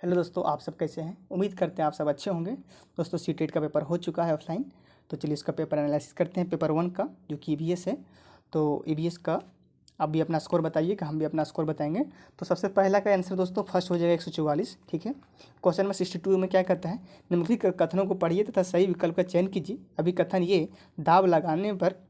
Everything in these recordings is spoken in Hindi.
हेलो दोस्तों, आप सब कैसे हैं। उम्मीद करते हैं आप सब अच्छे होंगे। दोस्तों सीटेट का पेपर हो चुका है ऑफलाइन, तो चलिए इसका पेपर एनालिसिस करते हैं। पेपर 1 का जो कि ईवीएस है, तो ईवीएस का आप भी अपना स्कोर बताइएगा, हम भी अपना स्कोर बताएंगे। तो सबसे पहला का आंसर दोस्तों फर्स्ट हो जाएगा 144। ठीक है। क्वेश्चन नंबर 62 में क्या करता है, निम्नलिखित कथनों को पढ़िए तथा सही विकल्प का चयन कीजिए। अभी कथन ये, दाब लगाने पर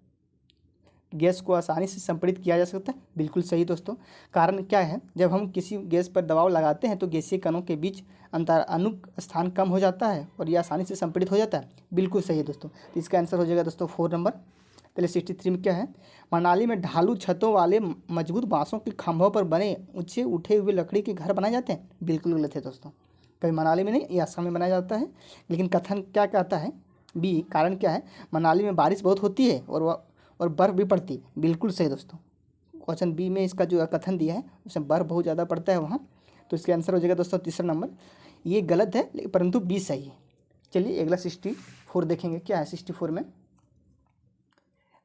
गैस को आसानी से संपीड़ित किया जा सकता है। बिल्कुल सही दोस्तों। कारण क्या है, जब हम किसी गैस पर दबाव लगाते हैं तो गैसीय कणों के बीच अंतर अनुक स्थान कम हो जाता है और यह आसानी से संपीड़ित हो जाता है। बिल्कुल सही है दोस्तों। तो इसका आंसर हो जाएगा दोस्तों 4 नंबर। पहले 63 में क्या है, मनाली में ढालू छतों वाले मजबूत बांसों के खंभों पर बने ऊंचे उठे हुए लकड़ी के घर बनाए जाते हैं। बिल्कुल गलत है दोस्तों। कभी मनाली में नहीं, ये असम में बनाया जाता है। लेकिन कथन क्या कहता है, बी, कारण क्या है, मनाली में बारिश बहुत होती है और बर्फ़ भी पड़ती है। बिल्कुल सही दोस्तों। क्वेश्चन बी में इसका जो कथन दिया है उसमें बर्फ़ बहुत ज़्यादा पड़ता है वहाँ, तो इसका आंसर हो जाएगा दोस्तों 3 नंबर। ये गलत है परंतु बी सही है। चलिए अगला 64 देखेंगे। क्या है 64 में,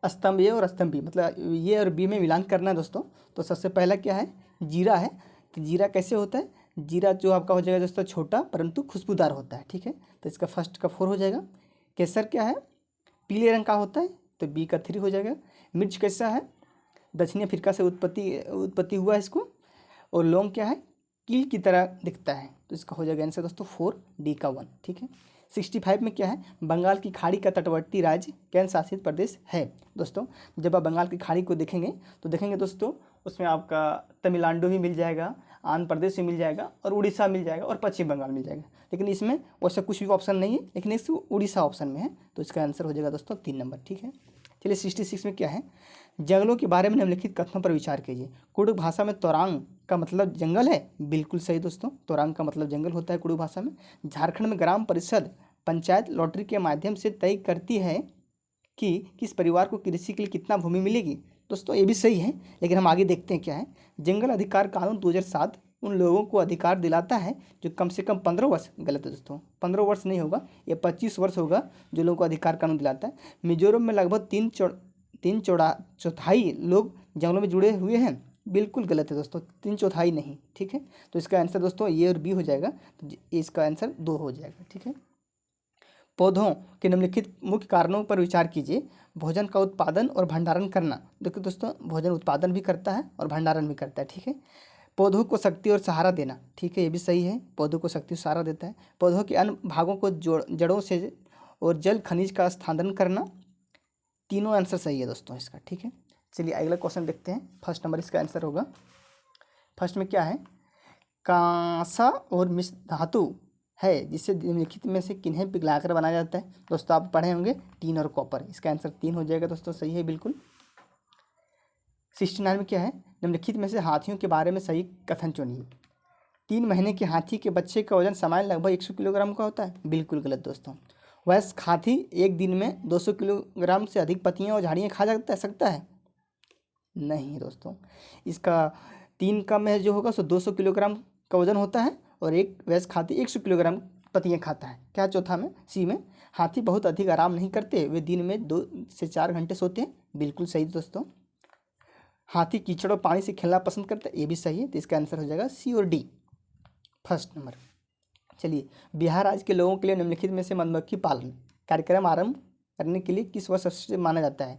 स्तंभ ए और स्तंभ बी, मतलब ये और बी में मिलान करना है दोस्तों। तो सबसे पहला क्या है, जीरा है। तो जीरा कैसे होता है, जीरा जो आपका हो जाएगा दोस्तों छोटा परंतु खुशबूदार होता है। ठीक है, तो इसका फर्स्ट का 4 हो जाएगा। केसर क्या है, पीले रंग का होता है, तो बी का 3 हो जाएगा। मिर्च कैसा है, दक्षिणी अफ्रीका से उत्पत्ति हुआ है इसको। और लौंग क्या है, कील की तरह दिखता है, तो इसका हो जाएगा आंसर दोस्तों 4, डी का 1। ठीक है। 65 में क्या है, बंगाल की खाड़ी का तटवर्ती राज्य केंद्र शासित प्रदेश है। दोस्तों जब आप बंगाल की खाड़ी को देखेंगे तो देखेंगे दोस्तों उसमें आपका तमिलनाडु भी मिल जाएगा, आंध्र प्रदेश भी मिल जाएगा और उड़ीसा मिल जाएगा और पश्चिम बंगाल मिल जाएगा। लेकिन इसमें वैसा कुछ भी ऑप्शन नहीं है, लेकिन इस उड़ीसा ऑप्शन में है, तो इसका आंसर हो जाएगा दोस्तों 3 नंबर। ठीक है। चलिए 66 में क्या है, जंगलों के बारे में निम्नलिखित कथनों पर विचार कीजिए। कुडुख भाषा में तोरांग का मतलब जंगल है। बिल्कुल सही दोस्तों, तोरांग का मतलब जंगल होता है कुडुख भाषा में। झारखंड में ग्राम परिषद पंचायत लॉटरी के माध्यम से तय करती है कि किस परिवार को कृषि के लिए कितना भूमि मिलेगी। दोस्तों ये भी सही है, लेकिन हम आगे देखते हैं क्या है। जंगल अधिकार कानून 2007 उन लोगों को अधिकार दिलाता है जो कम से कम 15 वर्ष, गलत है दोस्तों, 15 वर्ष नहीं होगा, ये 25 वर्ष होगा जो लोगों को अधिकार कानून दिलाता है। मिजोरम में लगभग तीन चौथाई लोग जंगलों में जुड़े हुए हैं। बिल्कुल गलत है दोस्तों, 3/4 नहीं। ठीक है, तो इसका आंसर दोस्तों ये और बी हो जाएगा, तो इसका आंसर 2 हो जाएगा। ठीक है। पौधों के निम्नलिखित मुख्य कारणों पर विचार कीजिए। भोजन का उत्पादन और भंडारण करना। देखो दोस्तों, भोजन उत्पादन भी करता है और भंडारण भी करता है। ठीक है। पौधों को शक्ति और सहारा देना। ठीक है, ये भी सही है, पौधों को शक्ति और सहारा देता है। पौधों के अन्य भागों को जड़ों से और जल खनिज का स्थानांतरण करना। तीनों आंसर सही है दोस्तों इसका। ठीक है। चलिए अगला क्वेश्चन देखते हैं। फर्स्ट नंबर इसका आंसर होगा। फर्स्ट में क्या है, कांसा और मिश्र धातु है जिससे निम्नलिखित में से किन्हें पिघलाकर बनाया जाता है। दोस्तों आप पढ़े होंगे टीन और कॉपर, इसका आंसर 3 हो जाएगा दोस्तों, सही है बिल्कुल। 69 में क्या है, निम्नलिखित में से हाथियों के बारे में सही कथन चुनिए। 3 महीने के हाथी के बच्चे का वजन सामान्य लगभग 100 किलोग्राम का होता है। बिल्कुल गलत दोस्तों। वयस्क हाथी एक दिन में 200 किलोग्राम से अधिक पत्तियां और झाड़ियाँ खा सकता है। नहीं दोस्तों, इसका 3 कम है जो होगा सो 200 किलोग्राम का वजन होता है और एक वयस्क हाथी 100 किलोग्राम पत्तियाँ खाता है। क्या चौथा में, सी में, हाथी बहुत अधिक आराम नहीं करते, वे दिन में 2 से 4 घंटे सोते हैं। बिल्कुल सही दोस्तों। हाथी कीचड़ और पानी से खेलना पसंद करता है, ये भी सही है, तो इसका आंसर हो जाएगा सी और डी, फर्स्ट नंबर। चलिए, बिहार राज्य के लोगों के लिए निम्नलिखित में से मधुमक्खी पालन कार्यक्रम आरंभ करने के लिए किस वर्ष से माना जाता है।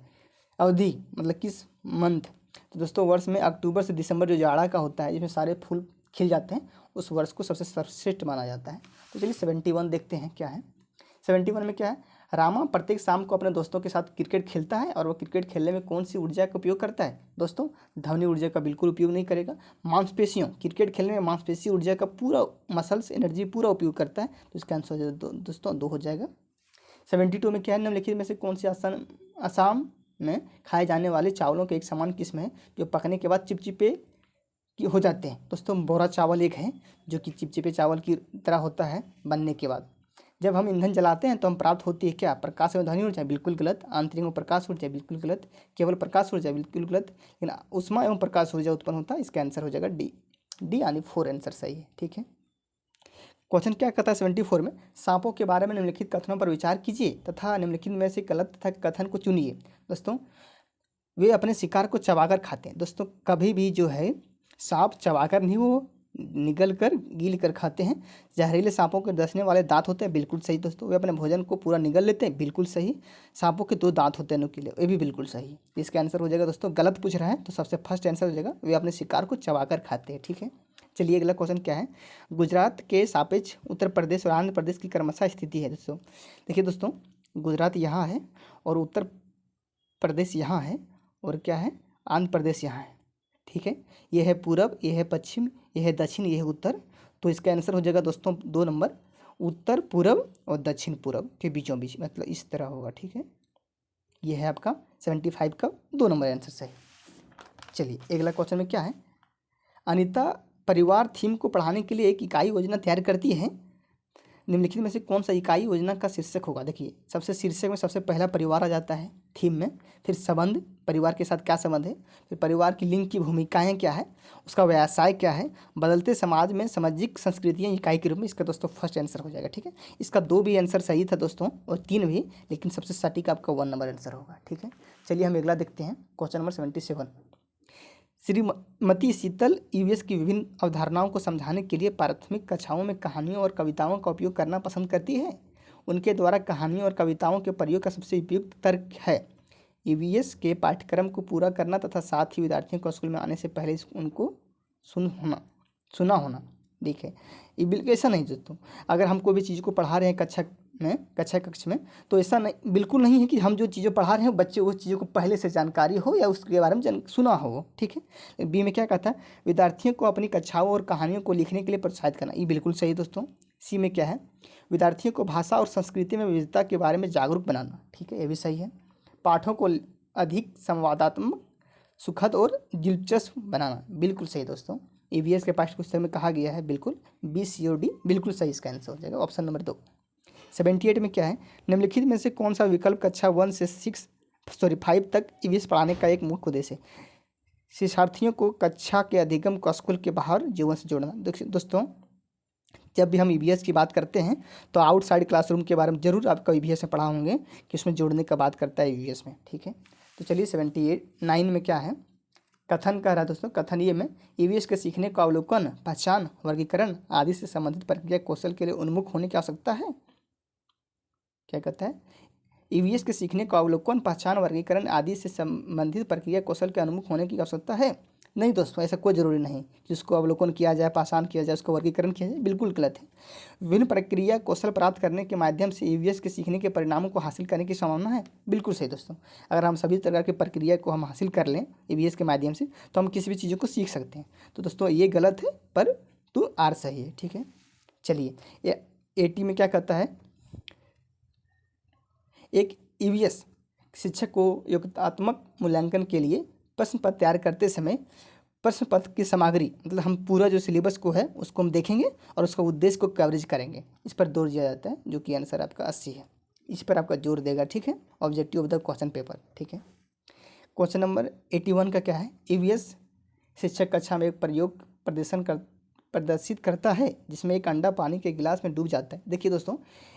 अवधि मतलब किस मंथ, तो दोस्तों वर्ष में अक्टूबर से दिसंबर जो जाड़ा का होता है जिसमें सारे फूल खिल जाते हैं, उस वर्ष को सबसे सर्वश्रेष्ठ माना जाता है। तो चलिए 71 देखते हैं क्या है। 71 में क्या है, रामा प्रत्येक शाम को अपने दोस्तों के साथ क्रिकेट खेलता है और वह क्रिकेट खेलने में कौन सी ऊर्जा का उपयोग करता है। दोस्तों ध्वनि ऊर्जा का बिल्कुल उपयोग नहीं करेगा। मांसपेशियों, क्रिकेट खेलने में मांसपेशी ऊर्जा का पूरा मसल्स एनर्जी पूरा उपयोग करता है, तो इसका आंसर हो जाएगा दोस्तों 2 हो जाएगा। 72 में क्या है, निम्नलिखित में से कौन सी असम में खाए जाने वाले चावलों के एक समान किस्म है जो पकने के बाद चिपचिपे की हो जाते हैं। दोस्तों बोरा चावल एक है जो कि चिपचिपे चावल की तरह होता है बनने के बाद। जब हम ईंधन जलाते हैं तो हम प्राप्त होती है क्या, प्रकाश एवं ध्वनि ऊर्जा। बिल्कुल गलत। आंतरिक में प्रकाश ऊर्जा, बिल्कुल गलत। केवल प्रकाश ऊर्जा, बिल्कुल गलत। लेकिन उष्मा एवं प्रकाश ऊर्जा उत्पन्न होता है, इसका आंसर हो जाएगा डी यानी 4 आंसर सही है। ठीक है। क्वेश्चन क्या कहता है 74 में, सांपों के बारे में निम्नलिखित कथनों पर विचार कीजिए तथा निम्नलिखित में से गलत तथा कथन को चुनिए। दोस्तों वे अपने शिकार को चबाकर खाते हैं। दोस्तों कभी भी जो है सांप चबाकर नहीं वो निगल कर गील कर खाते हैं। जहरीले सांपों के डसने वाले दांत होते हैं, बिल्कुल सही दोस्तों। वे अपने भोजन को पूरा निगल लेते हैं, बिल्कुल सही। सांपों के 2 दांत होते हैं नुकीले, ये भी बिल्कुल सही। इसका आंसर हो जाएगा दोस्तों, गलत पूछ रहा है तो सबसे फर्स्ट आंसर हो जाएगा वे अपने शिकार को चबाकर खाते हैं, ठीक है। चलिए अगला क्वेश्चन क्या है, गुजरात के सापेक्ष उत्तर प्रदेश और आंध्र प्रदेश की क्रमशः स्थिति है दोस्तों। देखिए दोस्तों, गुजरात यहाँ है और उत्तर प्रदेश यहाँ है और क्या है, आंध्र प्रदेश यहाँ है, ठीक है। ये है पूरब, ये है पश्चिम, ये है दक्षिण, ये है उत्तर। तो इसका आंसर हो जाएगा दोस्तों 2 नंबर, उत्तर पूरब और दक्षिण पूरब के बीचों बीच, मतलब इस तरह होगा, ठीक है। ये है आपका 75 का 2 नंबर आंसर सही। चलिए अगला क्वेश्चन में क्या है, अनीता परिवार थीम को पढ़ाने के लिए एक इकाई योजना तैयार करती है, निम्नलिखित में से कौन सा इकाई योजना का शीर्षक होगा। देखिए सबसे शीर्षक में सबसे पहला परिवार आ जाता है थीम में, फिर संबंध, परिवार के साथ क्या संबंध है, फिर परिवार की लिंग की भूमिकाएं क्या है, उसका व्यवसाय क्या है, बदलते समाज में सामाजिक संस्कृतियां इकाई के रूप में। इसका दोस्तों फर्स्ट आंसर हो जाएगा, ठीक है। इसका 2 भी आंसर सही था दोस्तों और 3 भी, लेकिन सबसे सटीक आपका 1 नंबर आंसर होगा, ठीक है। चलिए हम अगला देखते हैं, क्वेश्चन नंबर 77। श्रीमती शीतल ईवीएस की विभिन्न अवधारणाओं को समझाने के लिए प्राथमिक कक्षाओं में कहानियों और कविताओं का उपयोग करना पसंद करती है। उनके द्वारा कहानियों और कविताओं के प्रयोग का सबसे उपयुक्त तर्क है ईवीएस के पाठ्यक्रम को पूरा करना तथा साथ ही विद्यार्थियों को स्कूल में आने से पहले उनको सुना होना। देखिए ये बिल्कुल ऐसा नहीं दोस्तों, अगर हम कोई भी चीज़ को पढ़ा रहे हैं कक्षा में, तो ऐसा नहीं, बिल्कुल नहीं है कि हम जो चीज़ें पढ़ा रहे हैं बच्चे उस चीज़ों को पहले से जानकारी हो या उसके बारे में सुना हो, ठीक है। बी में क्या कहता है, विद्यार्थियों को अपनी कक्षाओं और कहानियों को लिखने के लिए प्रोत्साहित करना, ये बिल्कुल सही दोस्तों। सी में क्या है, विद्यार्थियों को भाषा और संस्कृति में विविधता के बारे में जागरूक बनाना, ठीक है, ये भी सही है। पाठों को अधिक संवादात्मक, सुखद और दिलचस्प बनाना, बिल्कुल सही दोस्तों। ईवीएस के पाठ्य पुस्तक में कहा गया है, बिल्कुल बी सी और डी बिल्कुल सही इसका आंसर हो जाएगा, ऑप्शन नंबर 2। 78 में क्या है, निम्नलिखित में से कौन सा विकल्प कक्षा 1 से 5 तक ईवीएस पढ़ाने का एक मुख्य उद्देश्य है। शिक्षार्थियों को कक्षा के अधिगम को स्कूल के बाहर जीवन से जोड़ना। दोस्तों जब भी हम ईवीएस की बात करते हैं तो आउटसाइड क्लासरूम के बारे में जरूर आपको ईवीएस में पढ़ा होंगे कि उसमें जोड़ने का बात करता है ईवीएस में, ठीक है। तो चलिए 79 में क्या है, कथन कह रहा है दोस्तों, कथन ये में ईवीएस के सीखने को अवलोकन, पहचान, वर्गीकरण आदि से संबंधित प्रक्रिया कौशल के लिए उन्मुख होने की आवश्यकता है। क्या कहता है, ईवीएस के सीखने को अवलोकन, पहचान, वर्गीकरण आदि से संबंधित प्रक्रिया कौशल के उन्मुख होने की आवश्यकता है। नहीं दोस्तों, ऐसा कोई ज़रूरी नहीं जिसको अवलोकन किया जाए, पहचान किया जाए, उसको वर्गीकरण किया जाए, बिल्कुल गलत है। विभिन्न प्रक्रिया कौशल प्राप्त करने के माध्यम से ईवीएस के सीखने के परिणामों को हासिल करने की संभावना है, बिल्कुल सही दोस्तों। अगर हम सभी तरह की प्रक्रिया को हम हासिल कर लें ईवीएस के माध्यम से तो हम किसी भी चीज़ों को सीख सकते हैं। तो दोस्तों ये गलत है पर तो आर सही है, ठीक है। चलिए ये 80 में क्या कहता है, एक ईवीएस शिक्षक को योग्यतात्मक मूल्यांकन के लिए प्रश्न पत्र तैयार करते समय प्रश्न पत्र की सामग्री, मतलब हम पूरा जो सिलेबस को है उसको हम देखेंगे और उसका उद्देश्य को कवरेज करेंगे, इस पर जोर दिया जाता है, जो कि आंसर आपका 80 है। इस पर आपका जोर देगा, ठीक है, objective of the question paper, ठीक है। क्वेश्चन नंबर 81 का क्या है, ईवीएस शिक्षक कक्षा में एक प्रयोग प्रदर्शित करता है जिसमें एक अंडा पानी के गिलास में डूब जाता है। देखिए दोस्तों,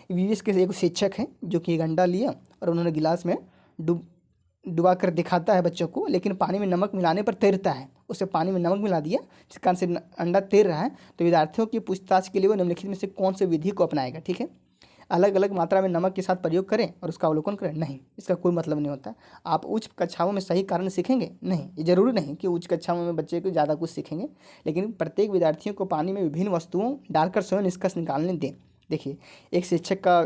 ईवीएस के एक शिक्षक हैं जो कि एक अंडा लिया और उन्होंने गिलास में डुबा कर दिखाता है बच्चों को, लेकिन पानी में नमक मिलाने पर तैरता है, उसे पानी में नमक मिला दिया जिस कारण से अंडा तैर रहा है। तो विद्यार्थियों की पूछताछ के लिए वो निम्नलिखित में से कौन से विधि को अपनाएगा, ठीक है। अलग अलग मात्रा में नमक के साथ प्रयोग करें और उसका अवलोकन करें, नहीं, इसका कोई मतलब नहीं होता। आप उच्च कक्षाओं में सही कारण सीखेंगे, नहीं, ये जरूरी नहीं कि उच्च कक्षाओं में बच्चे को ज़्यादा कुछ सीखेंगे, लेकिन प्रत्येक विद्यार्थियों को पानी में विभिन्न वस्तुओं डालकर स्वयं निष्कर्ष निकालने दें। देखिए एक शिक्षक का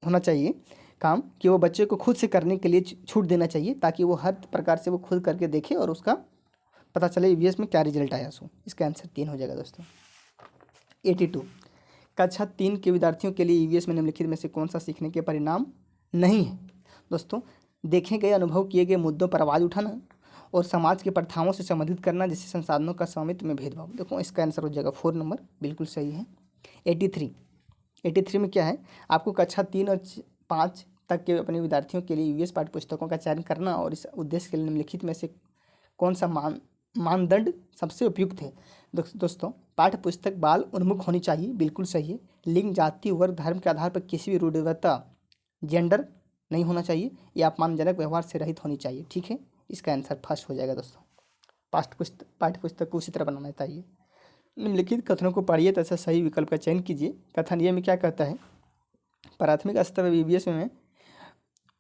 होना चाहिए काम कि वो बच्चे को खुद से करने के लिए छूट देना चाहिए, ताकि वो हर प्रकार से वो खुद करके देखे और उसका पता चले ईवीएस में क्या रिजल्ट आया सो। इसका आंसर 3 हो जाएगा दोस्तों। 82 कक्षा 3 के विद्यार्थियों के लिए ईवीएस में निम्नलिखित में से कौन सा सीखने के परिणाम नहीं है। दोस्तों देखे गए अनुभव किए गए मुद्दों पर आवाज़ उठाना और समाज के प्रथाओं से संबंधित करना, जिससे संसाधनों का स्वामित्व में भेदभाव। देखो इसका आंसर हो जाएगा 4 नंबर, बिल्कुल सही है। 83 में क्या है, आपको कक्षा 3 और 5 तक के अपने विद्यार्थियों के लिए ईवीएस पाठ्य पुस्तकों का चयन करना और इस उद्देश्य के लिए निम्नलिखित में से कौन सा मानदंड सबसे उपयुक्त है। दोस्तों पाठ्य पुस्तक बाल उन्मुख होनी चाहिए, बिल्कुल सही है। लिंग, जाति, वर्ग, धर्म के आधार पर किसी भी रूढ़िवादिता, जेंडर नहीं होना चाहिए, या अपमानजनक व्यवहार से रहित होनी चाहिए, ठीक है। इसका आंसर फर्स्ट हो जाएगा दोस्तों। पाठ्य पुस्तक को उसी तरह बनाना चाहिए। निम्नलिखित कथनों को पढ़िए तथा सही विकल्प का चयन कीजिए। कथन ये में क्या कहता है, प्राथमिक स्तर पर ईवीएस में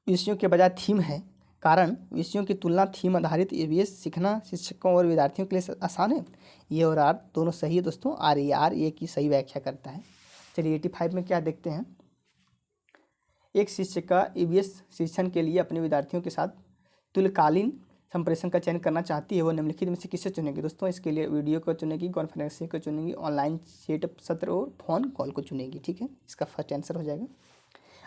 विषयों के बजाय थीम है, कारण विषयों की तुलना थीम आधारित ईवीएस सीखना शिक्षकों और विद्यार्थियों के लिए आसान है। ये और आर दोनों सही है दोस्तों। आर ये की सही व्याख्या करता है। चलिए 85 में क्या देखते हैं। एक शिक्षिका ईवीएस शिक्षण के लिए अपने विद्यार्थियों के साथ तुल्यकालीन संप्रेषण का चयन करना चाहती है, वो निम्नलिखित में से किसे चुनेगी। दोस्तों इसके लिए वीडियो को चुनेगी, कॉन्फ्रेंसिंग को चुनेगी, ऑनलाइन चैट सत्र और फोन कॉल को चुनेगी। ठीक है, इसका फर्स्ट आंसर हो जाएगा।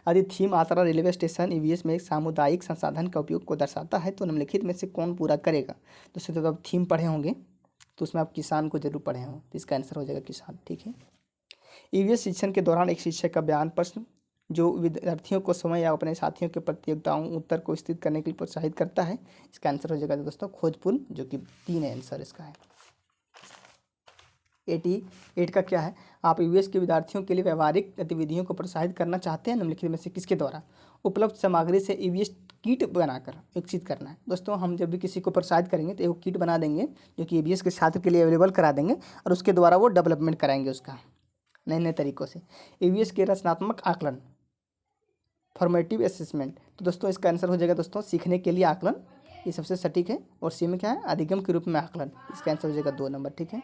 यदि थीम यात्रा रेलवे स्टेशन ईवीएस में एक सामुदायिक संसाधन का उपयोग को दर्शाता है तो निम्नलिखित में से कौन पूरा करेगा। दोस्तों जब आप थीम पढ़े होंगे तो उसमें आप किसान को जरूर पढ़े हों, तो इसका आंसर हो जाएगा किसान। ठीक है, ईवीएस शिक्षण के दौरान एक शिक्षक का बयान प्रश्न जो विद्यार्थियों को समय या अपने साथियों के प्रतियोगिताओं उत्तर को स्थित करने के लिए प्रोत्साहित करता है। इसका आंसर हो जाएगा दोस्तों खोजपूर्ण, जो कि 3 आंसर इसका है। 88 का क्या है, आप ईवीएस के विद्यार्थियों के लिए व्यवहारिक गतिविधियों को प्रोत्साहित करना चाहते हैं, निम्नलिखित में से किसके द्वारा। उपलब्ध सामग्री से ईवीएस किट बनाकर विकसित करना है। दोस्तों हम जब भी किसी को प्रोत्साहित करेंगे तो एक किट बना देंगे जो कि ईवीएस के छात्र के लिए अवेलेबल करा देंगे और उसके द्वारा वो डेवलपमेंट कराएंगे उसका नए नए तरीक़ों से। ईवीएस के रचनात्मक आकलन फॉर्मेटिव असेसमेंट, तो दोस्तों इसका आंसर हो जाएगा दोस्तों सीखने के लिए आकलन, ये सबसे सटीक है। और सी में क्या है, अधिगम के रूप में आकलन, इसका आंसर हो जाएगा 2 नंबर। ठीक है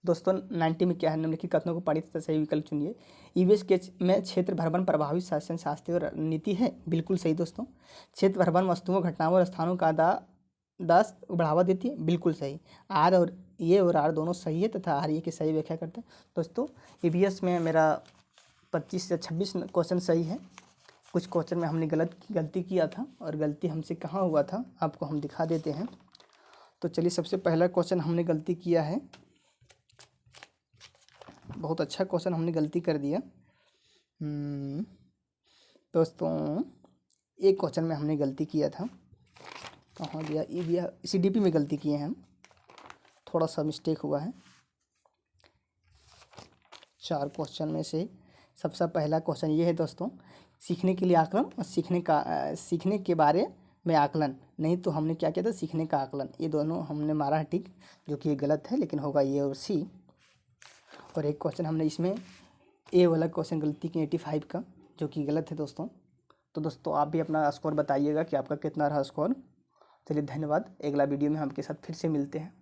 दोस्तों 90 में क्या है, निम्नलिखित कथनों को पढ़िए तथा सही विकल्प चुनिए। ईवीएस के में क्षेत्र भ्रमण प्रभावी शासन शास्त्री और नीति है, बिल्कुल सही दोस्तों। क्षेत्र भ्रमण वस्तुओं घटनाओं और स्थानों का दास बढ़ावा देती है, बिल्कुल सही। आर और आर दोनों सही है तथा आर ये की सही व्याख्या करते हैं। दोस्तों ईवीएस में मेरा 25 से 26 क्वेश्चन सही है। कुछ क्वेश्चन में हमने गलती किया था और गलती हमसे कहाँ हुआ था आपको हम दिखा देते हैं। तो चलिए सबसे पहला क्वेश्चन हमने गलती किया है, बहुत अच्छा क्वेश्चन हमने गलती कर दिया। दोस्तों एक क्वेश्चन में हमने गलती किया था, कहाँ गया ये गया, सीडीपी में गलती किए हैं हम, थोड़ा सा मिस्टेक हुआ है। 4 क्वेश्चन में से सबसे पहला क्वेश्चन ये है दोस्तों, सीखने के लिए आकलन और सीखने के बारे में आकलन, नहीं तो हमने क्या किया था सीखने का आकलन, ये दोनों हमने मारा है टिक, जो कि ये गलत है, लेकिन होगा ये और सी। और एक क्वेश्चन हमने इसमें ए वाला क्वेश्चन गलती की 85 का, जो कि गलत है दोस्तों। तो दोस्तों आप भी अपना स्कोर बताइएगा कि आपका कितना रहा स्कोर। चलिए धन्यवाद, अगला वीडियो में हम आपके साथ फिर से मिलते हैं।